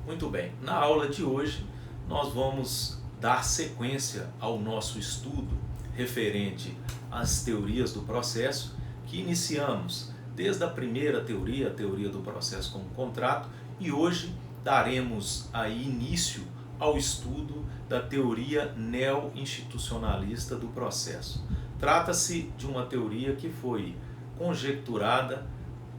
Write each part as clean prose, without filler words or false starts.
Muito bem, na aula de hoje nós vamos dar sequência ao nosso estudo referente às teorias do processo que iniciamos desde a primeira teoria, a teoria do processo como contrato, e hoje daremos aí início ao estudo da teoria neo-institucionalista do processo. Trata-se de uma teoria que foi conjecturada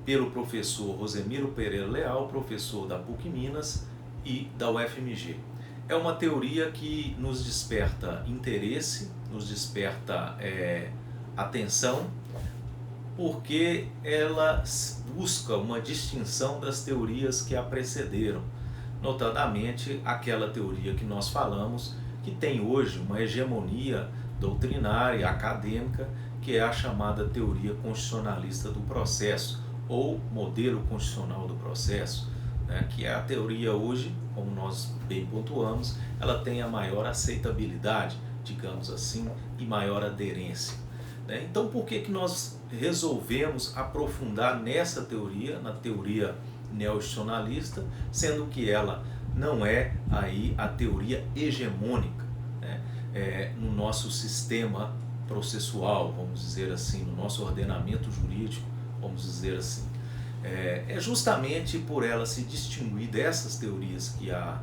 pelo professor Rosemiro Pereira Leal, professor da PUC Minas e da UFMG. É uma teoria que nos desperta interesse, nos desperta atenção, porque ela busca uma distinção das teorias que a precederam, notadamente aquela teoria que nós falamos, que tem hoje uma hegemonia doutrinária, acadêmica, que é a chamada teoria constitucionalista do processo, ou modelo constitucional do processo, que é a teoria hoje, como nós bem pontuamos, ela tem a maior aceitabilidade, digamos assim, e maior aderência. Então, por que nós resolvemos aprofundar nessa teoria, na teoria neo-institucionalista, sendo que ela não é aí a teoria hegemônica, no nosso sistema processual, vamos dizer assim, no nosso ordenamento jurídico, vamos dizer assim. É justamente por ela se distinguir dessas teorias que a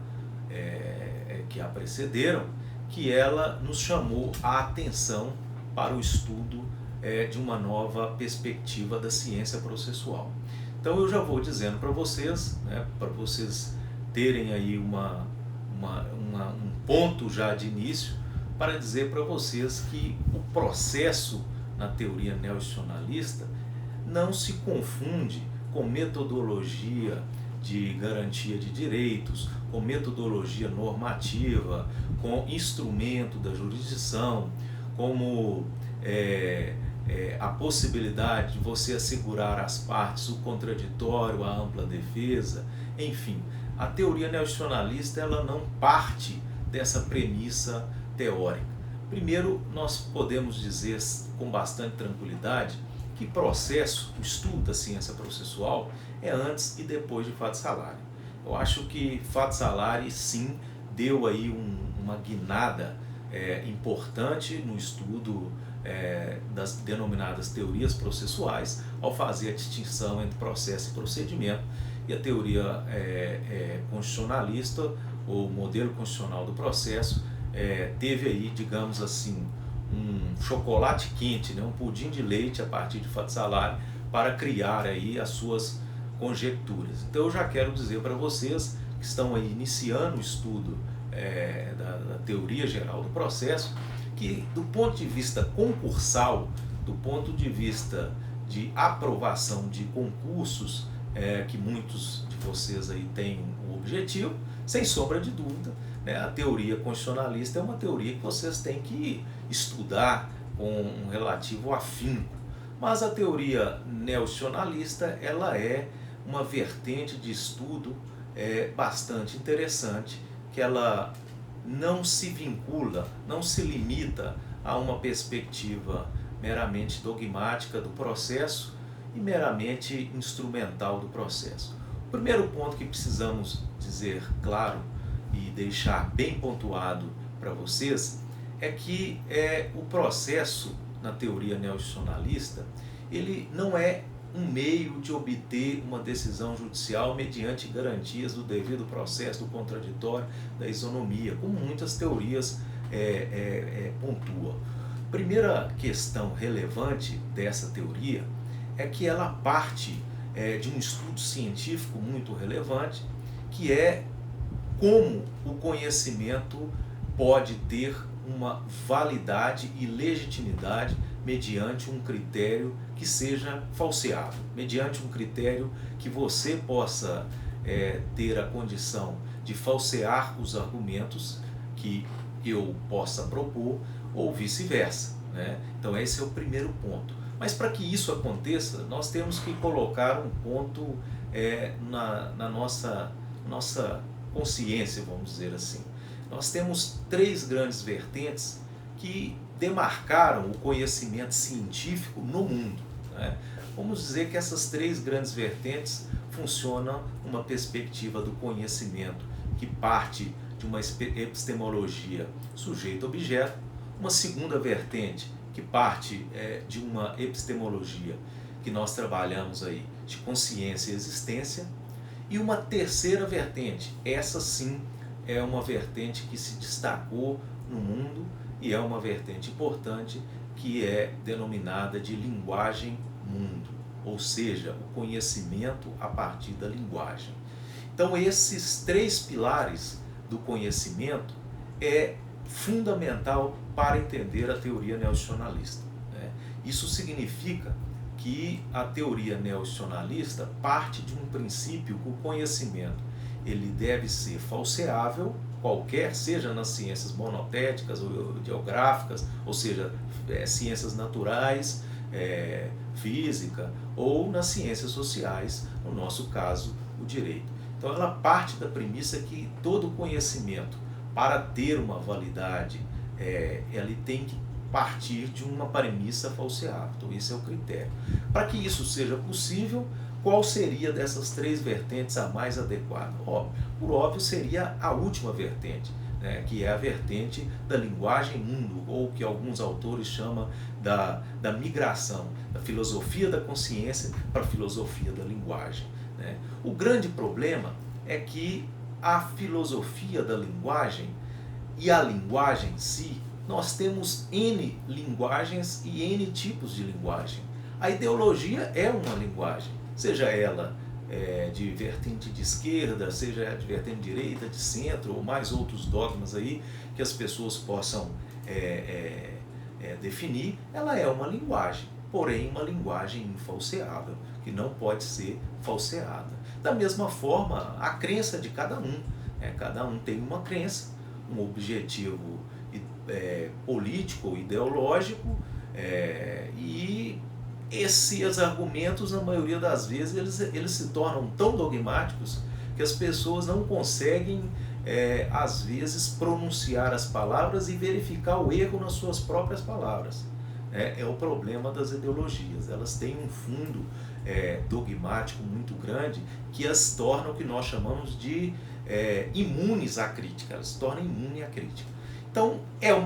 precederam, que ela nos chamou a atenção para o estudo de uma nova perspectiva da ciência processual. Então eu já vou dizendo para vocês terem aí um ponto já de início, para dizer para vocês que o processo na teoria neo-institucionalista não se confunde com metodologia de garantia de direitos, com metodologia normativa, com instrumento da jurisdição, como a possibilidade de você assegurar às partes o contraditório, a ampla defesa, enfim. A teoria neo-institucionalista ela não parte dessa premissa teórica. Primeiro, nós podemos dizer com bastante tranquilidade que processo, o estudo da ciência processual, é antes e depois de Fato-Salari. Eu acho que Fato-Salari, sim, deu aí uma guinada importante no estudo das denominadas teorias processuais, ao fazer a distinção entre processo e procedimento, e a teoria constitucionalista, ou modelo constitucional do processo, teve aí, digamos assim, um chocolate quente, um pudim de leite a partir de Fato-Salari para criar aí as suas conjecturas. Então eu já quero dizer para vocês que estão aí iniciando o estudo da teoria geral do processo, que do ponto de vista concursal, do ponto de vista de aprovação de concursos, que muitos de vocês aí têm o objetivo, sem sombra de dúvida, a teoria constitucionalista é uma teoria que vocês têm que estudar com um relativo afinco. Mas a teoria neo-institucionalista ela é uma vertente de estudo bastante interessante, que ela não se vincula, não se limita a uma perspectiva meramente dogmática do processo e meramente instrumental do processo. O primeiro ponto que precisamos dizer claro e deixar bem pontuado para vocês é que o processo na teoria neo-institucionalista ele não é um meio de obter uma decisão judicial mediante garantias do devido processo, do contraditório, da isonomia, como muitas teorias pontuam. Primeira questão relevante dessa teoria é que ela parte de um estudo científico muito relevante, que é como o conhecimento pode ter uma validade e legitimidade mediante um critério que seja falseável, mediante um critério que você possa ter a condição de falsear os argumentos que eu possa propor ou vice-versa. Então esse é o primeiro ponto. Mas para que isso aconteça, nós temos que colocar um ponto na nossa consciência, vamos dizer assim. Nós temos três grandes vertentes que demarcaram o conhecimento científico no mundo. Vamos dizer que essas três grandes vertentes funcionam numa perspectiva do conhecimento que parte de uma epistemologia sujeito-objeto, uma segunda vertente que parte de uma epistemologia que nós trabalhamos aí de consciência e existência, e uma terceira vertente, essa sim é uma vertente que se destacou no mundo e é uma vertente importante, que é denominada de linguagem-mundo, ou seja, o conhecimento a partir da linguagem. Então esses três pilares do conhecimento é fundamental para entender a teoria neo-institucionalista, né? Isso significa que a teoria neo-institucionalista parte de um princípio que o conhecimento ele deve ser falseável, qualquer, seja nas ciências monotéticas ou geográficas, ou seja, ciências naturais, física, ou nas ciências sociais, no nosso caso, o direito. Então ela parte da premissa que todo conhecimento, para ter uma validade, ele tem que partir de uma premissa falseável. Então esse é o critério. Para que isso seja possível, qual seria dessas três vertentes a mais adequada? Óbvio, por óbvio seria a última vertente, né, que é a vertente da linguagem-mundo, ou que alguns autores chamam da migração, da filosofia da consciência para a filosofia da linguagem, né? O grande problema é que a filosofia da linguagem e a linguagem em si, nós temos N linguagens e N tipos de linguagem. A ideologia é uma linguagem, seja ela de vertente de esquerda, seja de vertente de direita, de centro, ou mais outros dogmas aí que as pessoas possam definir, ela é uma linguagem, porém uma linguagem infalseável, que não pode ser falseada. Da mesma forma, a crença de cada um, cada um tem uma crença, um objetivo político, ideológico, e esses argumentos, na maioria das vezes, eles se tornam tão dogmáticos que as pessoas não conseguem, às vezes, pronunciar as palavras e verificar o erro nas suas próprias palavras. É o problema das ideologias. Elas têm um fundo dogmático muito grande que as torna o que nós chamamos de imunes à crítica. Elas se tornam imunes à crítica. Então,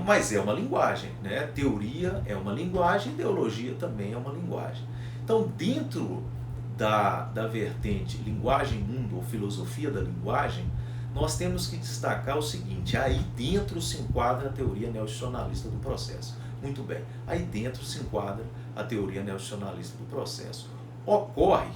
mas é uma linguagem, né? Teoria é uma linguagem, ideologia também é uma linguagem. Então, dentro da vertente linguagem-mundo ou filosofia da linguagem, nós temos que destacar o seguinte: aí dentro se enquadra a teoria neo-institucionalista do processo. Muito bem, aí dentro se enquadra a teoria neo-institucionalista do processo. Ocorre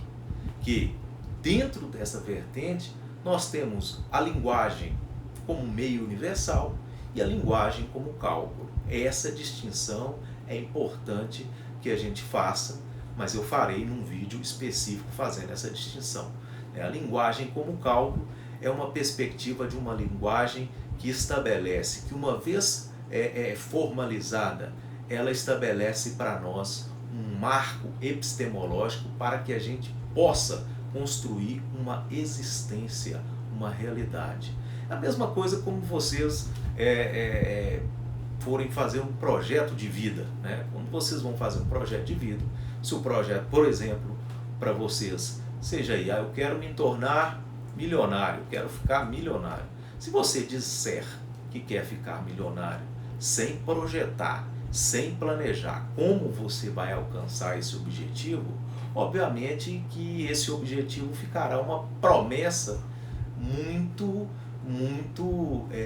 que dentro dessa vertente nós temos a linguagem como meio universal e a linguagem como cálculo. Essa distinção é importante que a gente faça, mas eu farei num vídeo específico fazendo essa distinção. A linguagem como cálculo é uma perspectiva de uma linguagem que estabelece que, uma vez formalizada, ela estabelece para nós um marco epistemológico para que a gente possa construir uma existência, uma realidade. A mesma coisa como vocês forem fazer um projeto de vida, né? Quando vocês vão fazer um projeto de vida, se o projeto, por exemplo, para vocês seja aí, eu quero me tornar milionário, quero ficar milionário. Se você disser que quer ficar milionário sem projetar, sem planejar como você vai alcançar esse objetivo, obviamente que esse objetivo ficará uma promessa muito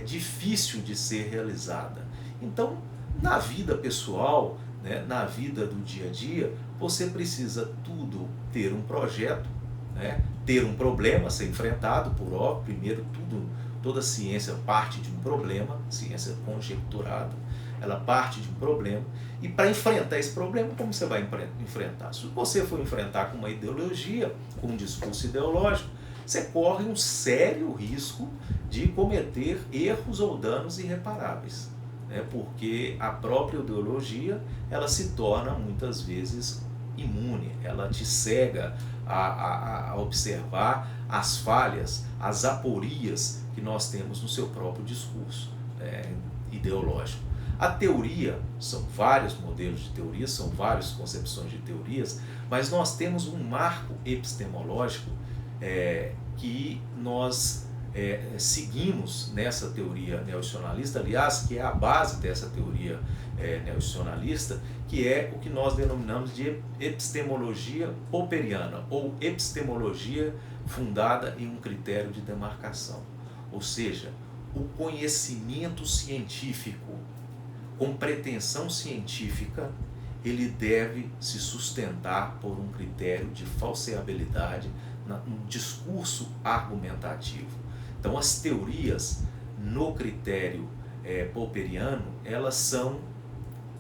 difícil de ser realizada. Então, na vida pessoal, né, na vida do dia a dia, você precisa tudo ter um projeto, né, ter um problema a ser enfrentado, por óbvio. Primeiro, toda ciência parte de um problema, ciência conjecturada, ela parte de um problema, e para enfrentar esse problema, como você vai enfrentar? Se você for enfrentar com uma ideologia, com um discurso ideológico, você corre um sério risco de cometer erros ou danos irreparáveis, né? Porque a própria ideologia, ela se torna muitas vezes imune, ela te cega a observar as falhas, as aporias que nós temos no seu próprio discurso ideológico. A teoria, são vários modelos de teoria, são várias concepções de teorias, mas nós temos um marco epistemológico que nós seguimos nessa teoria neoinstitucionalista, aliás, que é a base dessa teoria neoinstitucionalista, que é o que nós denominamos de epistemologia popperiana, ou epistemologia fundada em um critério de demarcação. Ou seja, o conhecimento científico com pretensão científica, ele deve se sustentar por um critério de falseabilidade no discurso argumentativo. Então, as teorias no critério popperiano, elas são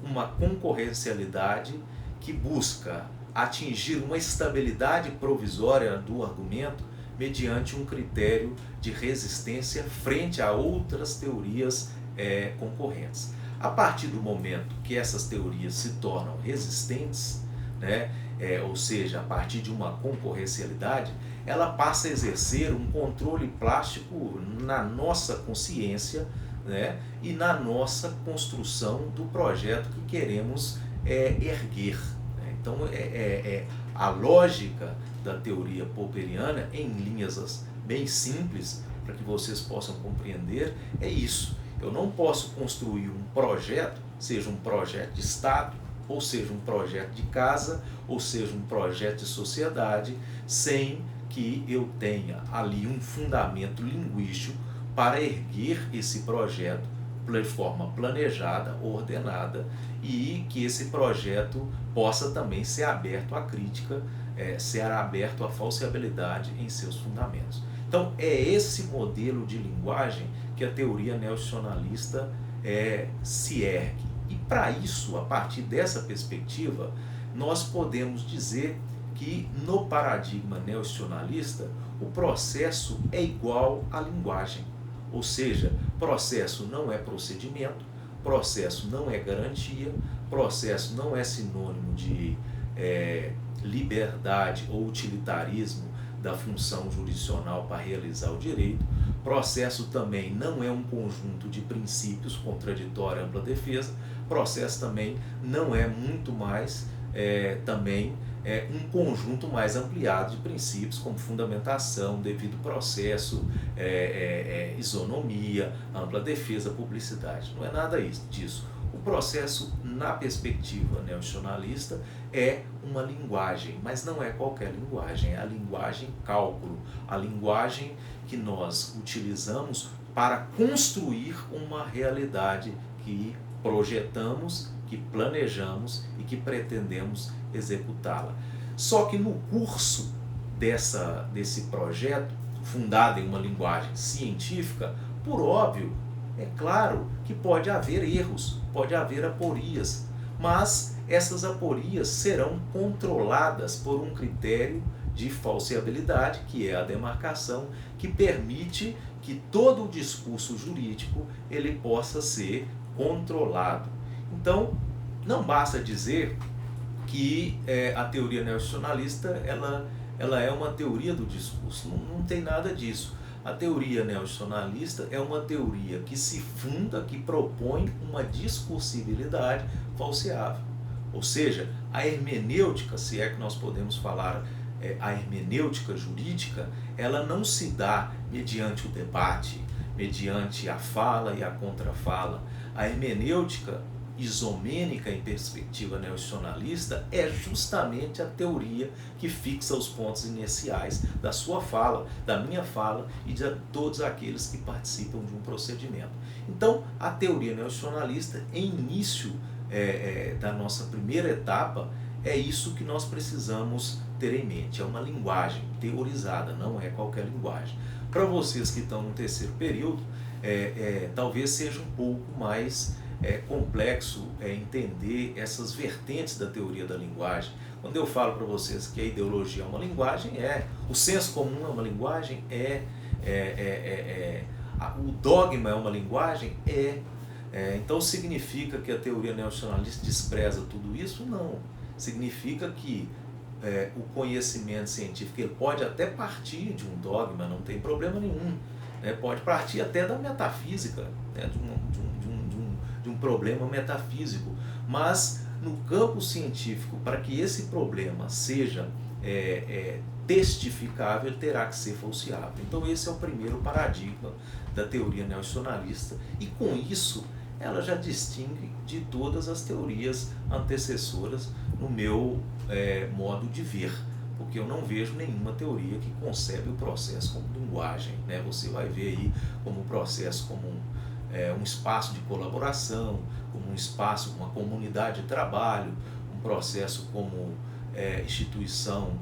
uma concorrencialidade que busca atingir uma estabilidade provisória do argumento mediante um critério de resistência frente a outras teorias concorrentes. A partir do momento que essas teorias se tornam resistentes, né, ou seja, a partir de uma concorrencialidade, ela passa a exercer um controle plástico na nossa consciência, né, e na nossa construção do projeto que queremos erguer. Então, a lógica da teoria popperiana, em linhas bem simples, para que vocês possam compreender, é isso. Eu não posso construir um projeto, seja um projeto de Estado, ou seja um projeto de casa, ou seja um projeto de sociedade, sem que eu tenha ali um fundamento linguístico para erguer esse projeto de forma planejada, ordenada, e que esse projeto possa também ser aberto à crítica, ser aberto à falseabilidade em seus fundamentos. Então, é esse modelo de linguagem que a teoria neoinstitucionalista se ergue. E para isso, a partir dessa perspectiva, nós podemos dizer que no paradigma neoinstitucionalista, o processo é igual à linguagem. Ou seja, processo não é procedimento, processo não é garantia, processo não é sinônimo de liberdade ou utilitarismo da função jurisdicional para realizar o direito. Processo também não é um conjunto de princípios contraditório à ampla defesa. Processo também não é muito mais um conjunto mais ampliado de princípios como fundamentação, devido processo, isonomia, ampla defesa, publicidade. Não é nada disso. O processo, na perspectiva neoinstitucionalista, é uma linguagem, mas não é qualquer linguagem, é a linguagem cálculo, a linguagem que nós utilizamos para construir uma realidade que projetamos, que planejamos e que pretendemos executá-la. Só que no curso desse projeto, fundado em uma linguagem científica, por óbvio, é claro que pode haver erros, pode haver aporias, mas essas aporias serão controladas por um critério de falseabilidade, que é a demarcação, que permite que todo o discurso jurídico ele possa ser controlado. Então, não basta dizer que a teoria neoinstitucionalista ela é uma teoria do discurso, não tem nada disso. A teoria neoinstitucionalista é uma teoria que se funda, que propõe uma discursibilidade falseável. Ou seja, a hermenêutica, se é que nós podemos falar a hermenêutica jurídica, ela não se dá mediante o debate, mediante a fala e a contrafala. A hermenêutica isomênica em perspectiva neoinstitucionalista é justamente a teoria que fixa os pontos iniciais da sua fala, da minha fala e de todos aqueles que participam de um procedimento. Então, a teoria neoinstitucionalista, em início da nossa primeira etapa, é isso que nós precisamos ter em mente. É uma linguagem teorizada, não é qualquer linguagem. Para vocês que estão no terceiro período, talvez seja um pouco mais complexo entender essas vertentes da teoria da linguagem. Quando eu falo para vocês que a ideologia é uma linguagem, o senso comum é uma linguagem, o dogma é uma linguagem, então significa que a teoria neoinstitucionalista despreza tudo isso? Não. Significa que o conhecimento científico ele pode até partir de um dogma, não tem problema nenhum. Pode partir até da metafísica, de um problema metafísico, mas no campo científico, para que esse problema seja testificável, ele terá que ser falseável. Então esse é o primeiro paradigma da teoria neoinstitucionalista, e com isso ela já distingue de todas as teorias antecessoras no meu modo de ver, porque eu não vejo nenhuma teoria que concebe o processo como linguagem, né? Você vai ver aí como um processo como um espaço de colaboração, como um espaço, uma comunidade de trabalho, um processo como instituição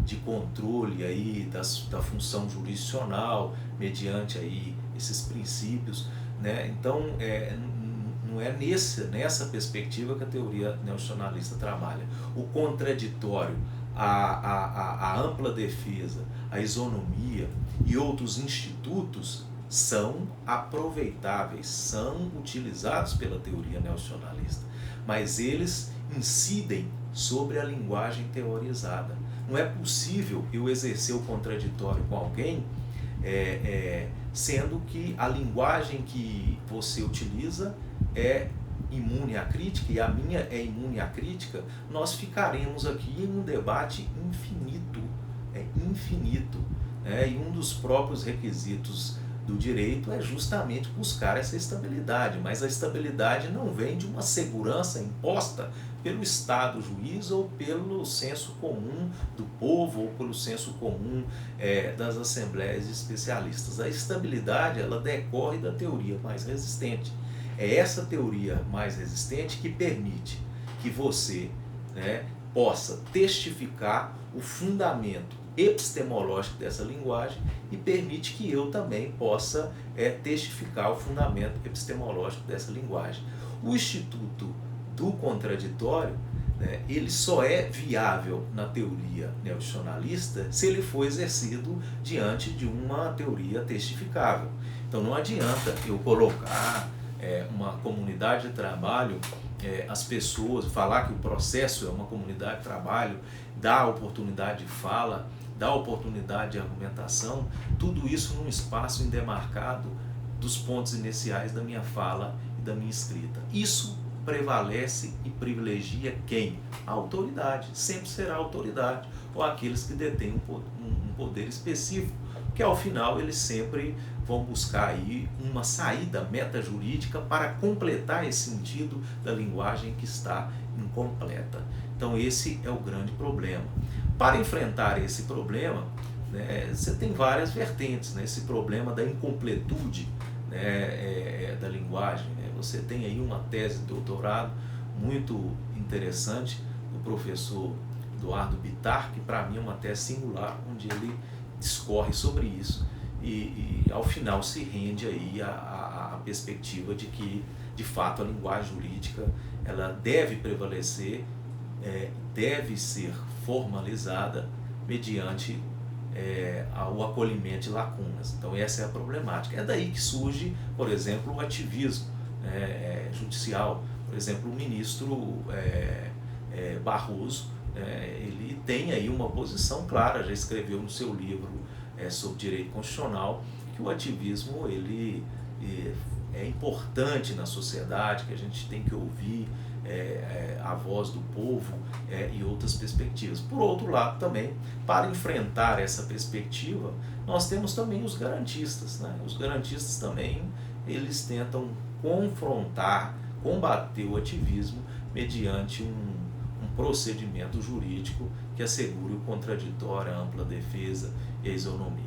de controle aí da função jurisdicional mediante aí esses princípios, né? Então não é nessa perspectiva que a teoria neoinstitucionalista trabalha. O contraditório, a ampla defesa, a isonomia e outros institutos são aproveitáveis, são utilizados pela teoria neoinstitucionalista, mas eles incidem sobre a linguagem teorizada. Não é possível eu exercer o contraditório com alguém sendo que a linguagem que você utiliza é imune à crítica e a minha é imune à crítica. Nós ficaremos aqui em um debate infinito, e um dos próprios requisitos do direito é justamente buscar essa estabilidade, mas a estabilidade não vem de uma segurança imposta pelo Estado juiz ou pelo senso comum do povo ou pelo senso comum das assembleias de especialistas. A estabilidade ela decorre da teoria mais resistente. É essa teoria mais resistente que permite que você, né, possa testificar o fundamento epistemológico dessa linguagem e permite que eu também possa testificar o fundamento epistemológico dessa linguagem. O instituto do contraditório, né, ele só é viável na teoria neoinstitucionalista se ele for exercido diante de uma teoria testificável. Então não adianta eu colocar uma comunidade de trabalho, as pessoas, falar que o processo é uma comunidade de trabalho, dar oportunidade de fala, dar oportunidade de argumentação, tudo isso num espaço indemarcado dos pontos iniciais da minha fala e da minha escrita. Isso prevalece e privilegia quem? A autoridade, sempre será a autoridade, ou aqueles que detêm um poder específico, que ao final eles sempre vão buscar aí uma saída metajurídica para completar esse sentido da linguagem que está incompleta. Então esse é o grande problema. Para enfrentar esse problema, né, você tem várias vertentes, né, esse problema da incompletude, né, da linguagem. Né? Você tem aí uma tese de doutorado muito interessante do professor Eduardo Bittar, que para mim é uma tese singular, onde ele discorre sobre isso e ao final se rende aí a perspectiva de que, de fato, a linguagem jurídica ela deve prevalecer, deve ser formalizada mediante o acolhimento de lacunas. Então essa é a problemática. É daí que surge, por exemplo, o ativismo judicial. Por exemplo, o ministro Barroso, ele tem aí uma posição clara, já escreveu no seu livro sobre direito constitucional que o ativismo ele é importante na sociedade, que a gente tem que ouvir a voz do povo e outras perspectivas. Por outro lado também, para enfrentar essa perspectiva, nós temos também os garantistas, né? Os garantistas também, eles tentam confrontar, combater o ativismo mediante um procedimento jurídico que assegure o contraditório, a ampla defesa e a isonomia.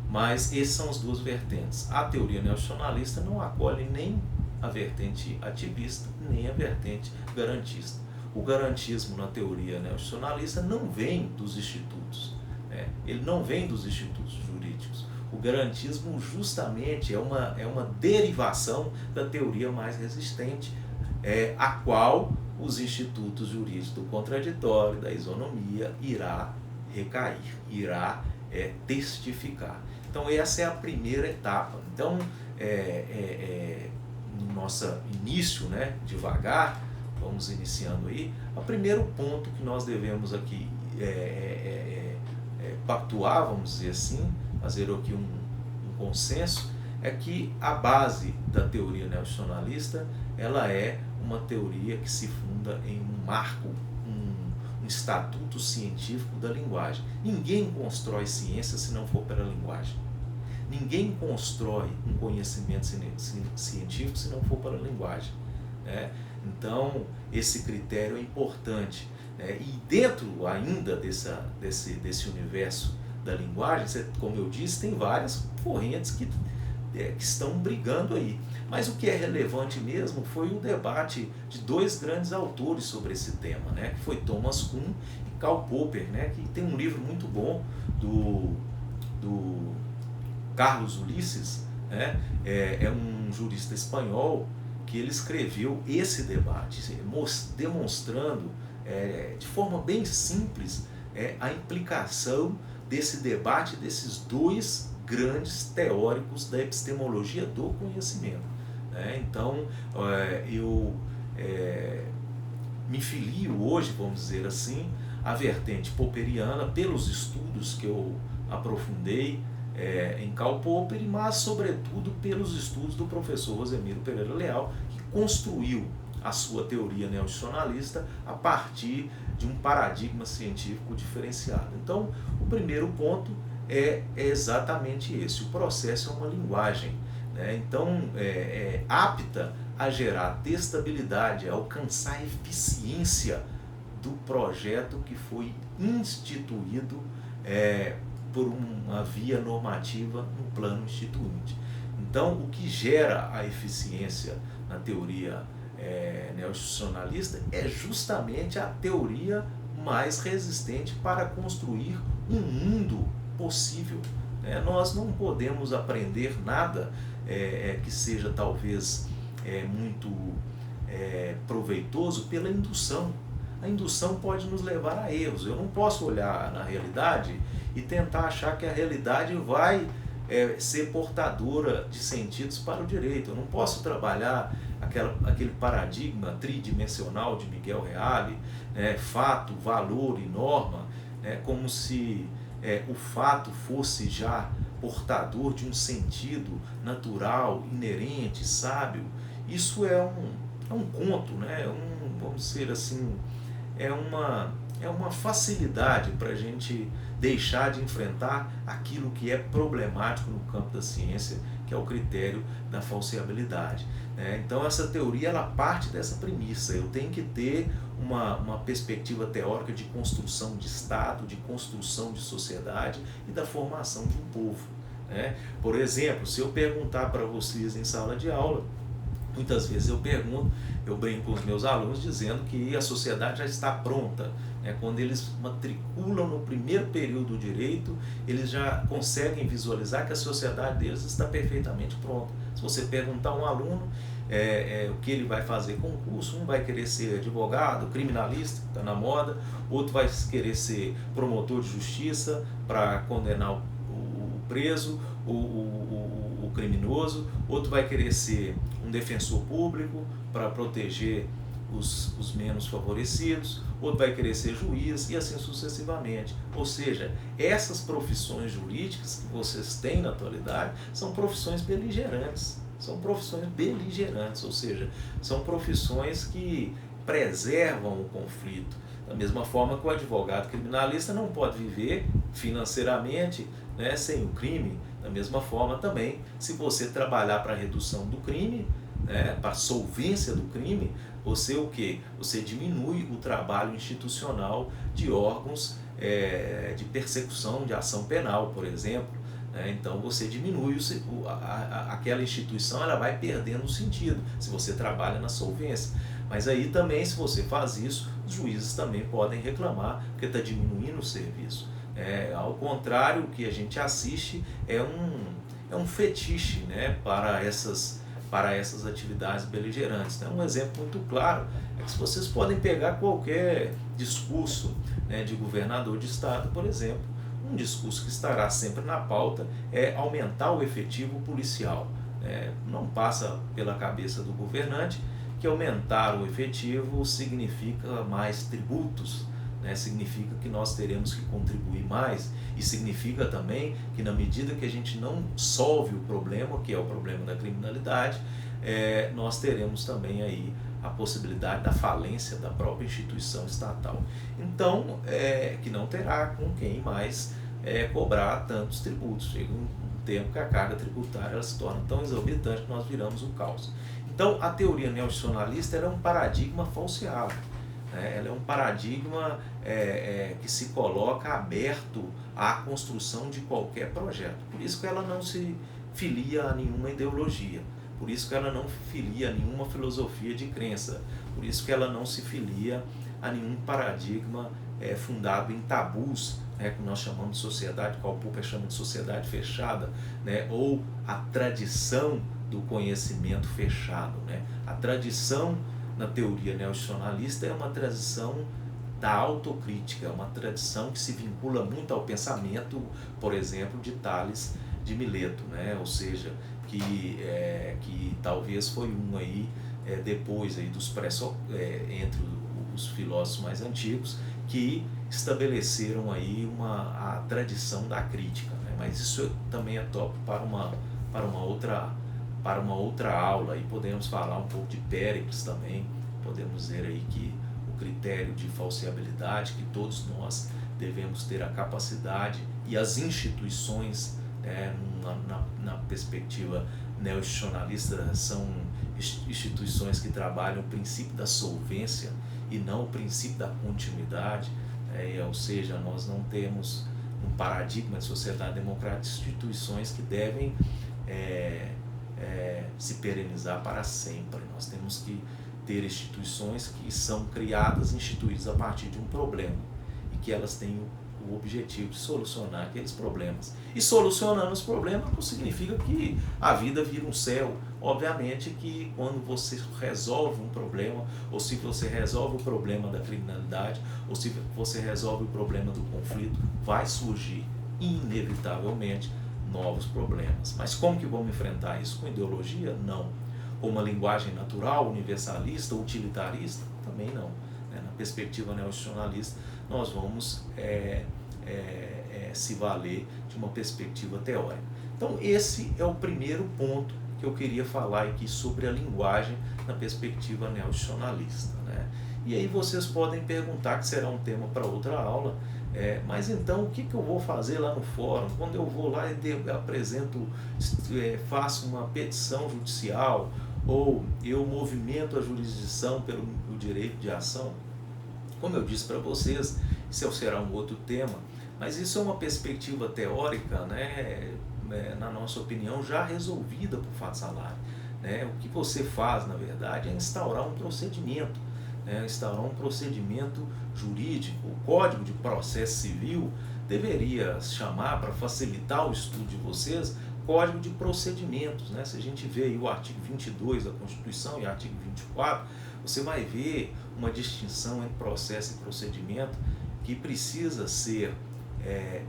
Mas essas são as duas vertentes. A teoria neoinstitucionalista não acolhe nem a vertente ativista, nem a vertente garantista. O garantismo na teoria neoinstitucionalista não vem dos institutos, né? Ele não vem dos institutos jurídicos. O garantismo justamente é uma derivação da teoria mais resistente, a qual os institutos jurídicos do contraditório, da isonomia, irá recair, irá testificar. Então essa é a primeira etapa. Então, no nosso início, né, devagar, vamos iniciando aí, o primeiro ponto que nós devemos aqui pactuar, vamos dizer assim, fazer aqui um consenso, é que a base da teoria neoinstitucionalista ela é uma teoria que se funda em um marco, um estatuto científico da linguagem. Ninguém constrói ciência se não for pela linguagem. Ninguém constrói um conhecimento científico se não for pela linguagem, né? Então, esse critério é importante, né? E dentro ainda desse universo da linguagem, como eu disse, tem várias correntes que estão brigando aí. Mas o que é relevante mesmo foi o debate de dois grandes autores sobre esse tema, né? Que foi Thomas Kuhn e Karl Popper, né? Que tem um livro muito bom do Carlos Ulisses, né? É um jurista espanhol que ele escreveu esse debate, demonstrando de forma bem simples a implicação desse debate desses dois grandes teóricos da epistemologia do conhecimento, né? Então, eu me filio hoje, vamos dizer assim, à vertente popperiana pelos estudos que eu aprofundei em Karl Popper, mas sobretudo pelos estudos do professor Rosemiro Pereira Leal, que construiu a sua teoria neoinstitucionalista a partir de um paradigma científico diferenciado. Então, o primeiro ponto é exatamente esse: o processo é uma linguagem, né? Então, apta a gerar testabilidade, a alcançar a eficiência do projeto que foi instituído por uma via normativa no plano instituinte. Então, o que gera a eficiência na teoria neoinstitucionalista é justamente a teoria mais resistente para construir um mundo possível, né? Nós não podemos aprender nada que seja talvez muito proveitoso pela indução. A indução pode nos levar a erros. Eu não posso olhar na realidade e tentar achar que a realidade vai ser portadora de sentidos para o direito. Eu não posso trabalhar aquele paradigma tridimensional de Miguel Reale, fato, valor e norma, como se o fato fosse já portador de um sentido natural, inerente, sábio. Isso é um conto, né? Vamos dizer assim, é uma facilidade para a gente deixar de enfrentar aquilo que é problemático no campo da ciência, que é o critério da falseabilidade, né? Então, essa teoria ela parte dessa premissa: eu tenho que ter uma perspectiva teórica de construção de Estado, de construção de sociedade e da formação de um povo, né? Por exemplo, se eu perguntar para vocês em sala de aula, muitas vezes eu brinco com os meus alunos dizendo que a sociedade já está pronta, né? Quando eles matriculam no primeiro período do direito, eles já conseguem visualizar que a sociedade deles está perfeitamente pronta. Se você perguntar a um aluno o que ele vai fazer concurso, um vai querer ser advogado, criminalista, que está na moda, outro vai querer ser promotor de justiça para condenar o preso, o criminoso, outro vai querer ser um defensor público para proteger os menos favorecidos, outro vai querer ser juiz e assim sucessivamente. Ou seja, essas profissões jurídicas que vocês têm na atualidade são profissões beligerantes. Ou seja, são profissões que preservam o conflito. Da mesma forma que o advogado criminalista não pode viver financeiramente, né, sem o crime. Da mesma forma também, se você trabalhar para a redução do crime, né, para a solvência do crime, você o quê? Você diminui o trabalho institucional de órgãos de persecução de ação penal, por exemplo. Então você diminui aquela instituição, ela vai perdendo o sentido se você trabalha na solvência. Mas aí também, se você faz isso, os juízes também podem reclamar porque está diminuindo o serviço. Ao contrário, o que a gente assiste é um fetiche, né, para essas atividades beligerantes. Então, um exemplo muito claro é que se vocês podem pegar qualquer discurso, né, de governador de estado, por exemplo, um discurso que estará sempre na pauta é aumentar o efetivo policial. Não passa pela cabeça do governante que aumentar o efetivo significa mais tributos, né? Significa que nós teremos que contribuir mais, e significa também que na medida que a gente não solve o problema, que é o problema da criminalidade, nós teremos também aí a possibilidade da falência da própria instituição estatal. Então, que não terá com quem mais cobrar tantos tributos. Chega um tempo que a carga tributária ela se torna tão exorbitante que nós viramos um caos. Então, a teoria neoinstitucionalista é um paradigma falseado. Ela é um paradigma que se coloca aberto à construção de qualquer projeto. Por isso que ela não se filia a nenhuma ideologia. Por isso que ela não filia a nenhuma filosofia de crença. Por isso que ela não se filia a nenhum paradigma fundado em tabus, que nós chamamos de sociedade, Karl Popper chama de sociedade fechada, ou a tradição do conhecimento fechado. A tradição na teoria neoinstitucionalista é uma tradição da autocrítica, é uma tradição que se vincula muito ao pensamento, por exemplo, de Tales de Mileto, ou seja, que talvez foi um aí, depois aí dos entre os filósofos mais antigos, que estabeleceram aí a tradição da crítica, mas isso também é tópico para uma outra aula, e podemos falar um pouco de Péricles também, podemos dizer aí que o critério de falseabilidade, que todos nós devemos ter a capacidade, e as instituições, na perspectiva neoinstitucionalista, são instituições que trabalham o princípio da solvência e não o princípio da continuidade, ou seja, nós não temos um paradigma de sociedade democrática instituições que devem se perenizar para sempre. Nós temos que ter instituições que são criadas, instituídas a partir de um problema, e que elas têm o objetivo de solucionar aqueles problemas. E solucionando os problemas não significa que a vida vira um céu. Obviamente que quando você resolve um problema, ou se você resolve o problema da criminalidade, ou se você resolve o problema do conflito, vai surgir inevitavelmente novos problemas. Mas como que vamos enfrentar isso? Com ideologia? Não. Com uma linguagem natural, universalista, utilitarista? Também não. Na perspectiva neoinstitucionalista, nós vamos se valer de uma perspectiva teórica. Então, esse é o primeiro ponto que eu queria falar aqui sobre a linguagem na perspectiva neoinstitucionalista. E aí vocês podem perguntar, que será um tema para outra aula, mas então o que eu vou fazer lá no fórum? Quando eu vou lá e apresento, faço uma petição judicial, ou eu movimento a jurisdição pelo direito de ação? Como eu disse para vocês, isso será um outro tema, mas isso é uma perspectiva teórica, na nossa opinião, já resolvida por fato salário. O que você faz, na verdade, é instaurar um procedimento, instaurar um procedimento jurídico. O Código de Processo Civil deveria chamar, para facilitar o estudo de vocês, Código de Procedimentos. Se a gente vê aí o artigo 22 da Constituição e o artigo 24, você vai ver uma distinção entre processo e procedimento que precisa ser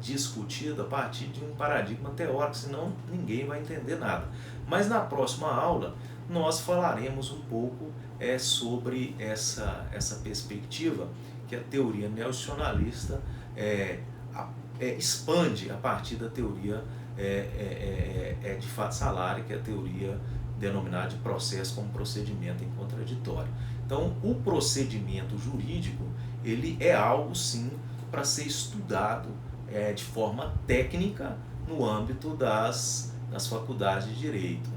discutida a partir de um paradigma teórico, senão ninguém vai entender nada. Mas na próxima aula nós falaremos um pouco sobre essa perspectiva que a teoria neoinstitucionalista expande a partir da teoria de fato salário, que é a teoria denominada de processo como procedimento em contraditório. Então, o procedimento jurídico, ele é algo, sim, para ser estudado de forma técnica no âmbito das faculdades de direito.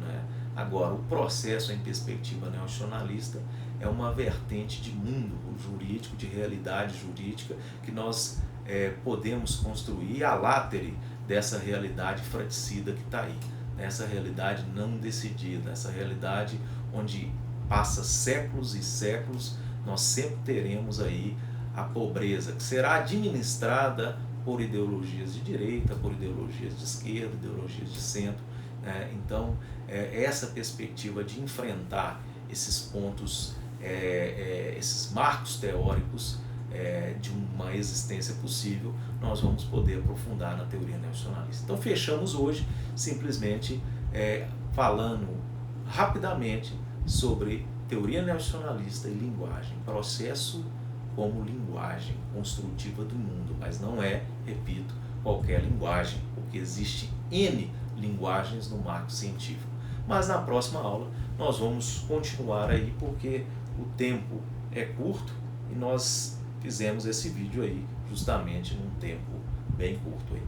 Agora, o processo em perspectiva neoinstitucionalista é uma vertente de mundo jurídico, de realidade jurídica, que nós podemos construir a látere dessa realidade fratricida que está aí, nessa realidade não decidida, essa realidade onde passa séculos e séculos, nós sempre teremos aí a pobreza, que será administrada por ideologias de direita, por ideologias de esquerda, ideologias de centro. Então, essa perspectiva de enfrentar esses pontos, esses marcos teóricos de uma existência possível, nós vamos poder aprofundar na teoria neoinstitucionalista. Então, fechamos hoje simplesmente falando rapidamente sobre teoria neoinstitucionalista e linguagem, processo como linguagem construtiva do mundo, mas não repito, qualquer linguagem, porque existe N linguagens no marco científico. Mas na próxima aula nós vamos continuar aí, porque o tempo é curto e nós fizemos esse vídeo aí justamente num tempo bem curto aí.